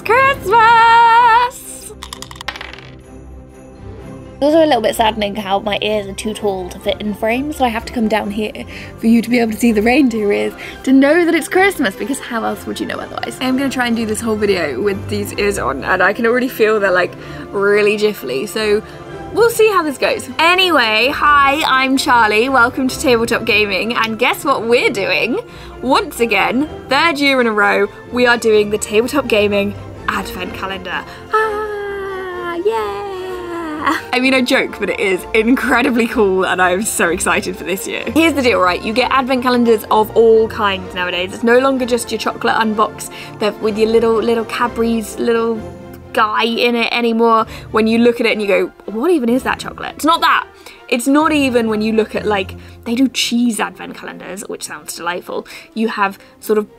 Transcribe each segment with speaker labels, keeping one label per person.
Speaker 1: Christmas! It's also a little bit saddening how my ears are too tall to fit in frame, so I have to come down here for you to be able to see the reindeer ears to know that it's Christmas, because how else would you know otherwise? I am going to try and do this whole video with these ears on, and I can already feel they're like really jiffly, so we'll see how this goes. Anyway, hi, I'm Charlie, welcome to Tabletop Gaming, and guess what we're doing? Once again, third year in a row, we are doing the Tabletop Gaming Advent Calendar. Ah, yay! I mean, I joke, but it is incredibly cool and I'm so excited for this year. Here's the deal, right? You get advent calendars of all kinds nowadays. It's no longer just your chocolate unbox with your little Cadbury's little guy in it anymore. When you look at it and you go, what even is that chocolate? It's not that. It's not even when you look at, like, they do cheese advent calendars, which sounds delightful. You have sort of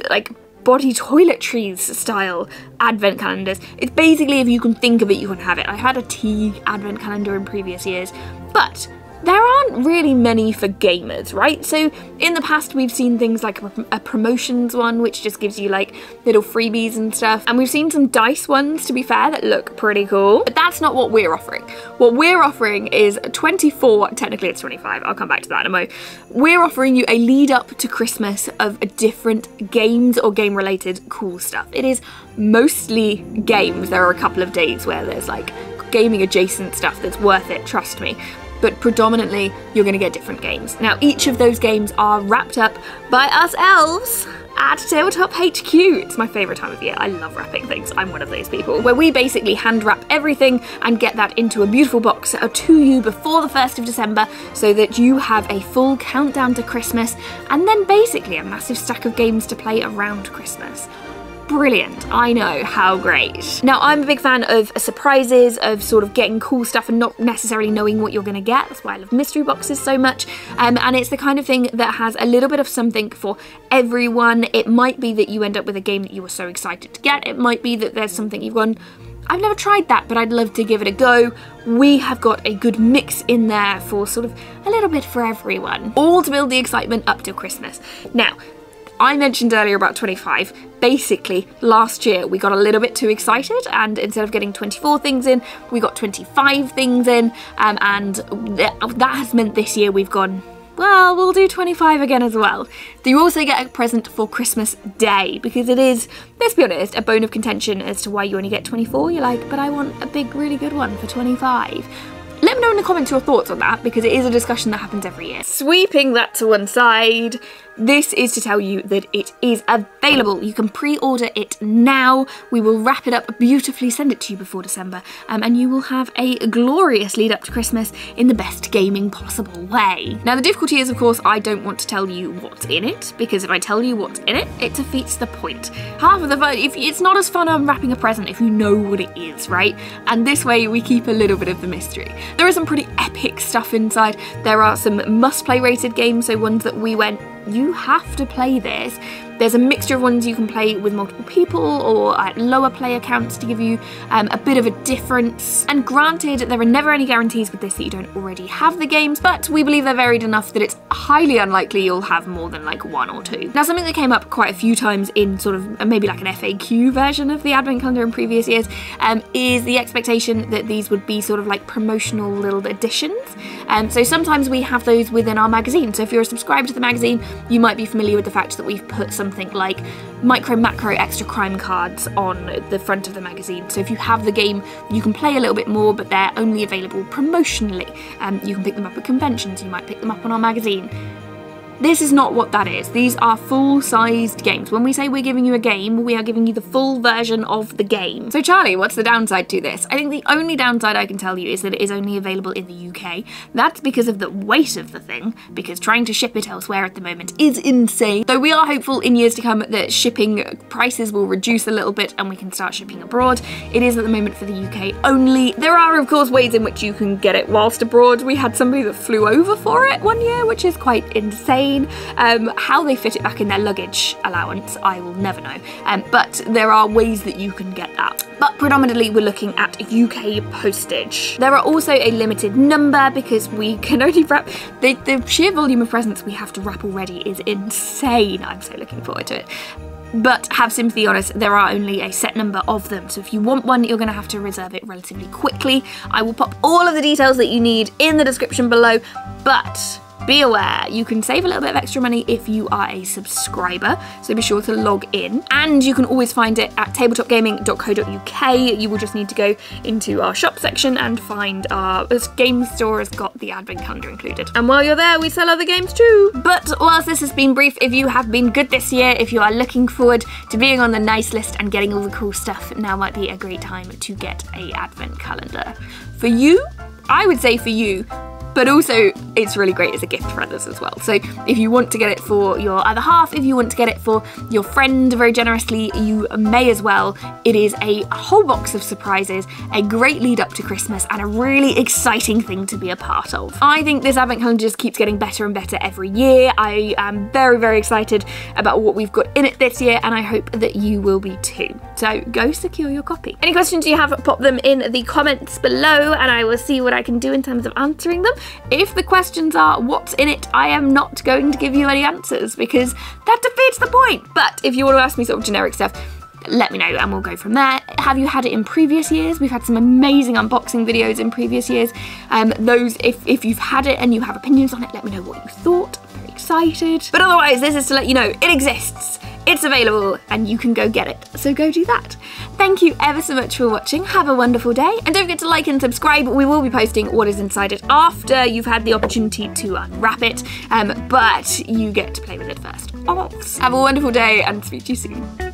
Speaker 1: like body toiletries style advent calendars. It's basically, if you can think of it, you can have it. I had a tea advent calendar in previous years, but there aren't really many for gamers, right? So in the past we've seen things like a promotions one, which just gives you like little freebies and stuff, and we've seen some dice ones, to be fair, that look pretty cool, but that's not what we're offering. What we're offering is 24, technically it's 25, I'll come back to that in a moment. We're offering you a lead up to Christmas of different games or game related cool stuff. It is mostly games. There are a couple of days where there's like gaming adjacent stuff that's worth it, trust me. But predominantly you're going to get different games. Now each of those games are wrapped up by us elves at Tabletop HQ. It's my favourite time of year. I love wrapping things. I'm one of those people. Where we basically hand wrap everything and get that into a beautiful box to you before the 1st of December so that you have a full countdown to Christmas and then basically a massive stack of games to play around Christmas. Brilliant, I know, how great. Now I'm a big fan of surprises, of sort of getting cool stuff and not necessarily knowing what you're gonna get. That's why I love mystery boxes so much. And it's the kind of thing that has a little bit of something for everyone. It might be that you end up with a game that you were so excited to get. It might be that there's something you've gone, I've never tried that, but I'd love to give it a go. We have got a good mix in there for sort of a little bit for everyone. All to build the excitement up to Christmas. Now, I mentioned earlier about 25. Basically, last year we got a little bit too excited and instead of getting 24 things in, we got 25 things in, and that has meant this year we've gone, well, we'll do 25 again as well. You also get a present for Christmas Day, because it is, let's be honest, a bone of contention as to why you only get 24. You're like, but I want a big, really good one for 25. Let me know in the comments your thoughts on that, because it is a discussion that happens every year. Sweeping that to one side, this is to tell you that it is available. You can pre-order it now. We will wrap it up beautifully, send it to you before December, and you will have a glorious lead up to Christmas in the best gaming possible way. Now the difficulty is, of course, I don't want to tell you what's in it, because if I tell you what's in it, it defeats the point. Half of the fun, it's not as fun unwrapping a present if you know what it is, right? And this way we keep a little bit of the mystery. There is some pretty epic stuff inside. There are some must-play rated games, so ones that we went, you have to play this. There's a mixture of ones you can play with multiple people or at lower player counts to give you a bit of a difference. And granted, there are never any guarantees with this that you don't already have the games, but we believe they're varied enough that it's highly unlikely you'll have more than like one or two. Now, something that came up quite a few times in sort of maybe like an FAQ version of the Advent Calendar in previous years is the expectation that these would be sort of like promotional little additions. So sometimes we have those within our magazine. So if you're a subscriber to the magazine, you might be familiar with the fact that we've put something like micro macro extra crime cards on the front of the magazine. So if you have the game, you can play a little bit more, but they're only available promotionally. You can pick them up at conventions, you might pick them up on our magazine. This is not what that is. These are full-sized games. When we say we're giving you a game, we are giving you the full version of the game. So Charlie, what's the downside to this? I think the only downside I can tell you is that it is only available in the UK. That's because of the weight of the thing, because trying to ship it elsewhere at the moment is insane. Though we are hopeful in years to come that shipping prices will reduce a little bit and we can start shipping abroad. It is at the moment for the UK only. There are, of course, ways in which you can get it whilst abroad. We had somebody that flew over for it one year, which is quite insane. How they fit it back in their luggage allowance, I will never know. But there are ways that you can get that. But predominantly we're looking at UK postage. There are also a limited number because we can only wrap, the sheer volume of presents we have to wrap already is insane. I'm so looking forward to it. but have sympathy on us, there are only a set number of them. So if you want one, you're going to have to reserve it relatively quickly. I will pop all of the details that you need in the description below, but be aware, you can save a little bit of extra money if you are a subscriber, so be sure to log in. And you can always find it at tabletopgaming.co.uk. You will just need to go into our shop section and find our game store has got the advent calendar included. And while you're there, we sell other games too. But whilst this has been brief, if you have been good this year, if you are looking forward to being on the nice list and getting all the cool stuff, now might be a great time to get a advent calendar. For you, I would say for you, but also it's really great as a gift for others as well. So if you want to get it for your other half, if you want to get it for your friend very generously, you may as well. It is a whole box of surprises, a great lead up to Christmas, and a really exciting thing to be a part of. I think this advent calendar just keeps getting better and better every year. I am very, very excited about what we've got in it this year, and I hope that you will be too. So go secure your copy. Any questions you have, pop them in the comments below, and I will see what I can do in terms of answering them. If the questions are what's in it, I am not going to give you any answers because that defeats the point. But if you want to ask me sort of generic stuff, let me know and we'll go from there. Have you had it in previous years? We've had some amazing unboxing videos in previous years. Those, if you've had it and you have opinions on it, let me know what you thought. I'm very excited. But otherwise, this is to let you know it exists. It's available and you can go get it. So go do that. Thank you ever so much for watching. Have a wonderful day. And don't forget to like and subscribe. We will be posting what is inside it after you've had the opportunity to unwrap it. But you get to play with it first. Have a wonderful day and speak to you soon.